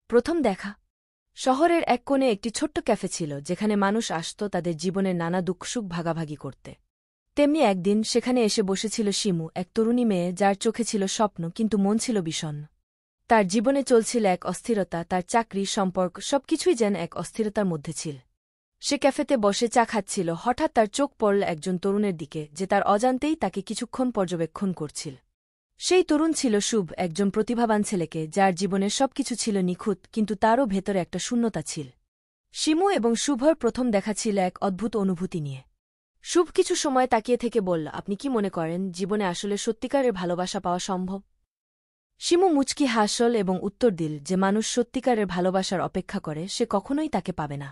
প্রথম দেখা। শহরের এক কোণে একটি ছোট্ট ক্যাফে ছিল যেখানে মানুষ আসত তাদের জীবনের নানা দুঃখসুখ ভাগাভাগি করতে। তেমনি একদিন সেখানে এসে বসেছিল শিমু, এক তরুণী মেয়ে যার চোখে ছিল স্বপ্ন কিন্তু মন ছিল বিষণ্ণ। তার জীবনে চলছিল এক অস্থিরতা, তার চাকরি, সম্পর্ক সবকিছুই যেন এক অস্থিরতার মধ্যে ছিল। সে ক্যাফেতে বসে চা খাচ্ছিল, হঠাৎ তার চোখ পড়ল একজন তরুণের দিকে যে তার অজান্তেই তাকে কিছুক্ষণ পর্যবেক্ষণ করছিল। সেই তরুণ ছিল শুভ, একজন প্রতিভাবান ছেলেকে যার জীবনের সবকিছু ছিল নিখুঁত, কিন্তু তারও ভেতরে একটা শূন্যতা ছিল। শিমু এবং শুভর প্রথম দেখা ছিল এক অদ্ভুত অনুভূতি নিয়ে। শুভ কিছু সময় তাকিয়ে থেকে বলল, আপনি কি মনে করেন জীবনে আসলে সত্যিকারের ভালোবাসা পাওয়া সম্ভব? শিমু মুচকি হাসল এবং উত্তর দিল যে মানুষ সত্যিকারের ভালোবাসার অপেক্ষা করে সে কখনোই তাকে পাবে না।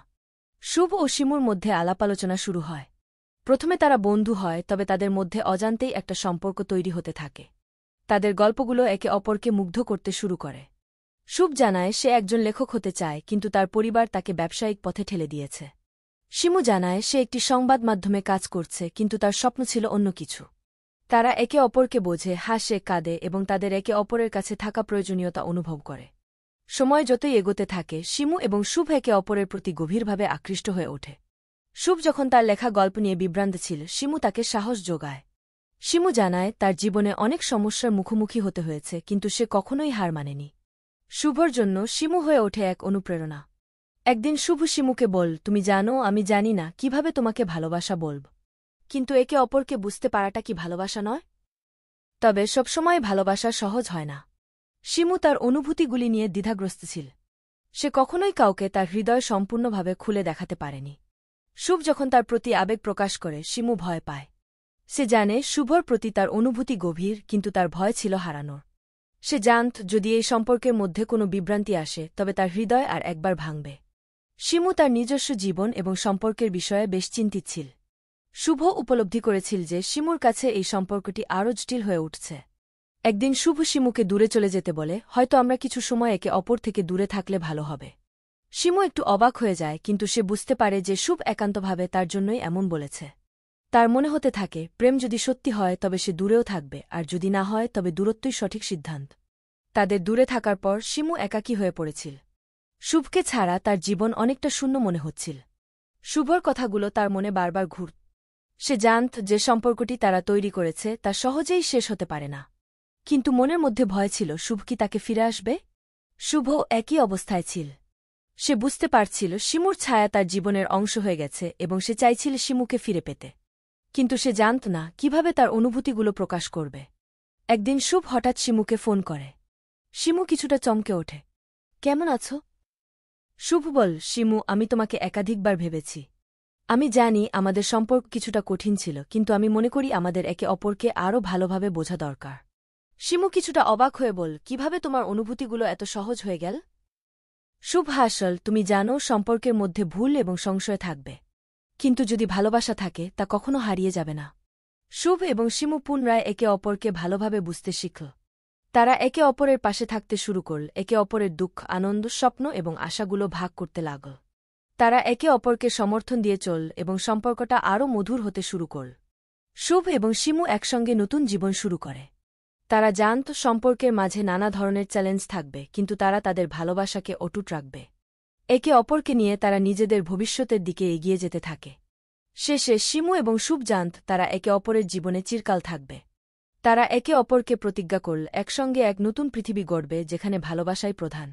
শুভ ও শিমুর মধ্যে আলাপ আলোচনা শুরু হয়। প্রথমে তারা বন্ধু হয়, তবে তাদের মধ্যে অজান্তেই একটা সম্পর্ক তৈরি হতে থাকে। তাদের গল্পগুলো একে অপরকে মুগ্ধ করতে শুরু করে। শুভ জানায় সে একজন লেখক হতে চায়, কিন্তু তার পরিবার তাকে ব্যবসায়িক পথে ঠেলে দিয়েছে। শিমু জানায় সে একটি সংবাদ মাধ্যমে কাজ করছে, কিন্তু তার স্বপ্ন ছিল অন্য কিছু। তারা একে অপরকে বোঝে, হাসে, কাঁদে এবং তাদের একে অপরের কাছে থাকা প্রয়োজনীয়তা অনুভব করে। সময় যতই এগোতে থাকে শিমু এবং শুভ একে অপরের প্রতি গভীরভাবে আকৃষ্ট হয়ে ওঠে। শুভ যখন তার লেখা গল্প নিয়ে বিভ্রান্ত ছিল, শিমু তাকে সাহস যোগায়। শিমু জানায় তার জীবনে অনেক সমস্যার মুখোমুখি হতে হয়েছে, কিন্তু সে কখনোই হার মানেনি। শুভর জন্য শিমু হয়ে ওঠে এক অনুপ্রেরণা। একদিন শুভ শিমুকে বল, তুমি জানো আমি জানি না কিভাবে তোমাকে ভালোবাসা বলব, কিন্তু একে অপরকে বুঝতে পারাটা কি ভালোবাসা নয়? তবে সবসময় ভালোবাসা সহজ হয় না। শিমু তার অনুভূতিগুলি নিয়ে দ্বিধাগ্রস্ত ছিল। সে কখনোই কাউকে তার হৃদয় সম্পূর্ণভাবে খুলে দেখাতে পারেনি। শুভ যখন তার প্রতি আবেগ প্রকাশ করে শিমু ভয় পায়। সে জানে শুভর প্রতি তার অনুভূতি গভীর, কিন্তু তার ভয় ছিল হারানোর। সে জানত যদি এই সম্পর্কের মধ্যে কোনো বিভ্রান্তি আসে তবে তার হৃদয় আর একবার ভাঙবে। শিমু তার নিজস্ব জীবন এবং সম্পর্কের বিষয়ে বেশ চিন্তিত ছিল। শুভ উপলব্ধি করেছিল যে শিমুর কাছে এই সম্পর্কটি আরও জটিল হয়ে উঠছে। একদিন শুভ শিমুকে দূরে চলে যেতে বলে, হয়তো আমরা কিছু সময় একে অপর থেকে দূরে থাকলে ভালো হবে। শিমু একটু অবাক হয়ে যায়, কিন্তু সে বুঝতে পারে যে শুভ একান্তভাবে তার জন্যই এমন বলেছে। তার মনে হতে থাকে প্রেম যদি সত্যি হয় তবে সে দূরেও থাকবে, আর যদি না হয় তবে দূরত্বই সঠিক সিদ্ধান্ত। তাদের দূরে থাকার পর শিমু একাকী হয়ে পড়েছিল। শুভকে ছাড়া তার জীবন অনেকটা শূন্য মনে হচ্ছিল। শুভর কথাগুলো তার মনে বারবার ঘুরত। সে জানত যে সম্পর্কটি তারা তৈরি করেছে তা সহজেই শেষ হতে পারে না। কিন্তু মনের মধ্যে ভয় ছিল, শুভ কি তাকে ফিরে আসবে? শুভ একই অবস্থায় ছিল। সে বুঝতে পারছিল শিমুর ছায়া তার জীবনের অংশ হয়ে গেছে এবং সে চাইছিল শিমুকে ফিরে পেতে। কিন্তু সে জানত না কিভাবে তার অনুভূতিগুলো প্রকাশ করবে। একদিন শুভ হঠাৎ শিমুকে ফোন করে। শিমু কিছুটা চমকে ওঠে। কেমন আছো? শুভ বল, শিমু, আমি তোমাকে একাধিকবার ভেবেছি। আমি জানি আমাদের সম্পর্ক কিছুটা কঠিন ছিল, কিন্তু আমি মনে করি আমাদের একে অপরকে আরও ভালোভাবে বোঝা দরকার। শিমু কিছুটা অবাক হয়ে বল, কিভাবে তোমার অনুভূতিগুলো এত সহজ হয়ে গেল? শুভ হাসল, তুমি জানো সম্পর্কের মধ্যে ভুল এবং সংশয় থাকবে, কিন্তু যদি ভালোবাসা থাকে তা কখনো হারিয়ে যাবে না। শুভ এবং শিমু পুনরায় একে অপরকে ভালোভাবে বুঝতে শিখল। তারা একে অপরের পাশে থাকতে শুরু করল, একে অপরের দুঃখ, আনন্দ, স্বপ্ন এবং আশাগুলো ভাগ করতে লাগল। তারা একে অপরকে সমর্থন দিয়ে চলল এবং সম্পর্কটা আরও মধুর হতে শুরু করল। শুভ এবং শিমু একসঙ্গে নতুন জীবন শুরু করে। তারা জানত সম্পর্কের মাঝে নানা ধরনের চ্যালেঞ্জ থাকবে, কিন্তু তারা তাদের ভালোবাসাকে অটুট রাখবে। একে অপরকে নিয়ে তারা নিজেদের ভবিষ্যতের দিকে এগিয়ে যেতে থাকে। শেষে শিমু এবং শুভ জানত তারা একে অপরের জীবনে চিরকাল থাকবে। তারা একে অপরকে প্রতিজ্ঞা করল একসঙ্গে এক নতুন পৃথিবী গড়বে যেখানে ভালোবাসাই প্রধান।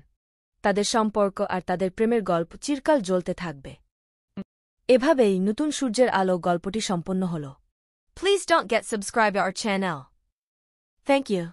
তাদের সম্পর্ক আর তাদের প্রেমের গল্প চিরকাল জ্বলতে থাকবে। এভাবেই নতুন সূর্যের আলো গল্পটি সম্পন্ন হল। Please don't get subscribe our channel. Thank you.